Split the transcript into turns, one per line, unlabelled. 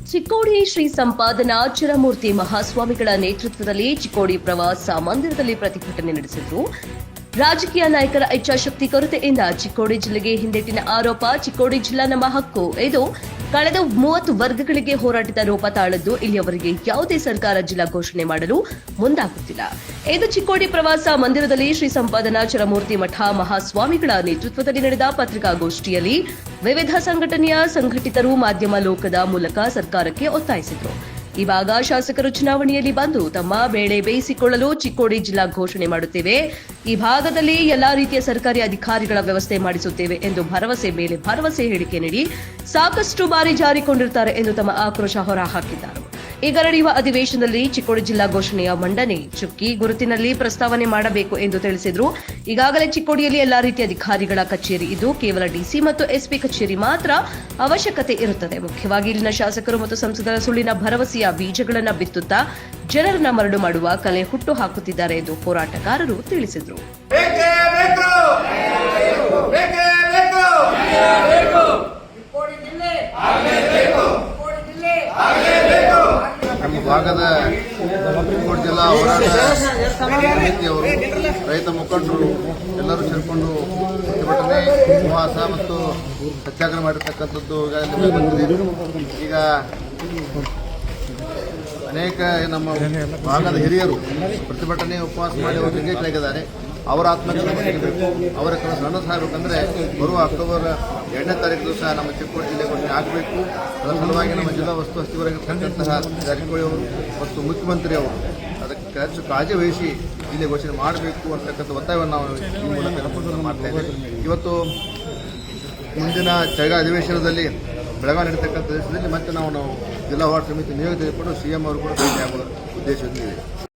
ಚಿಕ್ಕೋಡಿ ಶ್ರೀ ಸಂಪಾದನಾಚಲಮೂರ್ತಿ ಮಹಾಸ್ವಾಮಿಗಳ ನೇತೃತ್ವದಲ್ಲಿ ಚಿಕ್ಕೋಡಿ ಪ್ರವಾಸ ಮಂದಿರದಲ್ಲಿ ಪ್ರತಿಭಟನೆ ನಡೆಸಿದರು. ರಾಜಕೀಯ ನಾಯಕರ ಇಚ್ಛಾಶಕ್ತಿ ಕೊರತೆಯಿಂದ ಚಿಕ್ಕೋಡಿ ಜಿಲ್ಲೆಗೆ ಹಿಂದೆಟ್ಟಿನ ಆರೋಪ. ಚಿಕ್ಕೋಡಿ ಜಿಲ್ಲಾ ನಮ್ಮ ಹಕ್ಕು. ಇದು ಕಳೆದ 30 ವರ್ಗಗಳಿಗೆ ಹೋರಾಟದ ರೂಪ ತಾಳದ್ದು. ಇಲ್ಲಿಯವರೆಗೆ ಯಾವುದೇ ಸರ್ಕಾರ ಜಿಲ್ಲಾ ಘೋಷಣೆ ಮಾಡಲು ಮುಂದಾಗುತ್ತಿಲ್ಲ. ಇದು ಚಿಕ್ಕೋಡಿ ಪ್ರವಾಸ ಮಂದಿರದಲ್ಲಿ ಶ್ರೀ ಸಂಪಾದನಾಚಲಮೂರ್ತಿ ಮಠ ಮಹಾಸ್ವಾಮಿಗಳ ನೇತೃತ್ವದಲ್ಲಿ ನಡೆದ ಪತ್ರಿಕಾಗೋಷ್ಠಿಯಲ್ಲಿ ವಿವಿಧ ಸಂಘಟನೆಯ ಸಂಘಟಿತರು ಮಾಧ್ಯಮ ಲೋಕದ ಮೂಲಕ ಸರ್ಕಾರಕ್ಕೆ ಒತ್ತಾಯಿಸಿದರು. ಈ ಭಾಗ ಶಾಸಕರು ಚುನಾವಣೆಯಲ್ಲಿ ಬಂದು ತಮ್ಮ ಬೇಳೆ ಬೇಯಿಸಿಕೊಳ್ಳಲು ಚಿಕ್ಕೋಡಿ ಜಿಲ್ಲಾ ಘೋಷಣೆ ಮಾಡುತ್ತೇವೆ. ಈ ಭಾಗದಲ್ಲಿ ಎಲ್ಲಾ ರೀತಿಯ ಸರ್ಕಾರಿ ಅಧಿಕಾರಿಗಳ ವ್ಯವಸ್ಥೆ ಮಾಡಿಸುತ್ತೇವೆ ಎಂದು ಭರವಸೆ ಮೇಲೆ ಭರವಸೆ ಹೇಳಿಕೆ ನೀಡಿ ಸಾಕಷ್ಟು ಬಾರಿ ಜಾರಿಕೊಂಡಿರುತ್ತಾರೆ ಎಂದು ತಮ್ಮ ಆಕ್ರೋಶ ಹೊರಹಾಕಿದ್ದಾರೆ. ಈಗ ನಡೆಯುವ ಅಧಿವೇಶನದಲ್ಲಿ ಚಿಕ್ಕೋಡಿ ಜಿಲ್ಲಾ ಘೋಷಣೆಯ ಮಂಡನೆ ಚುಕ್ಕಿ ಗುರುತಿನಲ್ಲಿ ಪ್ರಸ್ತಾವನೆ ಮಾಡಬೇಕು ಎಂದು ತಿಳಿಸಿದರು. ಈಗಾಗಲೇ ಚಿಕ್ಕೋಡಿಯಲ್ಲಿ ಎಲ್ಲಾ ರೀತಿಯ ಅಧಿಕಾರಿಗಳ ಕಚೇರಿ ಇದ್ದು ಕೇವಲ ಡಿಸಿ ಮತ್ತು ಎಸ್ಪಿ ಕಚೇರಿ ಮಾತ್ರ ಅವಶ್ಯಕತೆ ಇರುತ್ತದೆ. ಮುಖ್ಯವಾಗಿ ಇಲ್ಲಿನ ಶಾಸಕರು ಮತ್ತು ಸಂಸದರ ಸುಳ್ಳಿನ ಭರವಸೆಯ ಬೀಜಗಳನ್ನು ಬಿತ್ತುತ್ತಾ ಜನರನ್ನ ಮರಳು ಮಾಡುವ ಕಲೆ ಹುಟ್ಟು ಹಾಕುತ್ತಿದ್ದಾರೆ ಎಂದು ಹೋರಾಟಗಾರರು ತಿಳಿಸಿದರು.
ನಮ್ಮ ಭಾಗದ ಚಿಕ್ಕೋಡಿ ಜಿಲ್ಲಾ ಹೋರಾಟ ಸಮಿತಿಯವರು, ರೈತ ಮುಖಂಡರು ಎಲ್ಲರೂ ಸೇರಿಕೊಂಡು ಪ್ರತಿಭಟನೆ, ಉಪವಾಸ ಮತ್ತು ಸತ್ಯಾಗ್ರಹ ಮಾಡಿರ್ತಕ್ಕಂಥದ್ದು ಈಗಾಗಲೇ ಬಂದಿದೆ. ಈಗ ಅನೇಕ ನಮ್ಮ ಭಾಗದ ಹಿರಿಯರು ಪ್ರತಿಭಟನೆ ಉಪವಾಸ ಮಾಡಿ ಅವರು ನಿರ್ದೇಶಿಸಿದ್ದಾರೆ. ಅವರ ಆತ್ಮಹತ್ಯೆ ತೆಗೆಯಬೇಕು, ಅವರ ಕನಸು ನನಸಾಗಬೇಕಂದ್ರೆ ಬರುವ ಅಕ್ಟೋಬರ್ 2ನೇ ತಾರೀಕು ದಿವಸ ನಮ್ಮ ಚಿಕ್ಕೋಡಿ ಜಿಲ್ಲೆ ಘೋಷಣೆ ಆಗಬೇಕು. ಅದರ ಸಲುವಾಗಿ ನಮ್ಮ ಜಿಲ್ಲಾ ವಸ್ತು ಸಚಿವರಾಗಿರ್ತಕ್ಕಂತಹ ಜಾರಕಿಹೊಳಿ ಅವರು ಮತ್ತು ಮುಖ್ಯಮಂತ್ರಿ ಅವರು ಅದಕ್ಕೆ ಹೆಚ್ಚು ಕಾಳಜಿ ವಹಿಸಿ ಜಿಲ್ಲೆ ಘೋಷಣೆ ಮಾಡಬೇಕು ಅಂತಕ್ಕಂಥ ಒತ್ತಾಯವನ್ನು ನಾವು ಈ ಮೂಲಕ ಮಾಡ್ತಾ ಇದ್ದೇವೆ. ಇವತ್ತು ಮುಂದಿನ ಚಳಿಗಾಲ ಅಧಿವೇಶನದಲ್ಲಿ ಬೆಳಗಾವಿ ನಡೀತಕ್ಕಂಥ ದೇಶದಲ್ಲಿ ಮತ್ತೆ ನಾವು ಜಿಲ್ಲಾ ಹೋರಾಟ ಸಮಿತಿ ನಿಯೋಗ ತೆಗೆದುಕೊಂಡು ಸಿಎಂ ಅವರು ಕೂಡ ಭೇಟಿಯಾಗುವ ಉದ್ದೇಶ ಹೊಂದಿದೆ.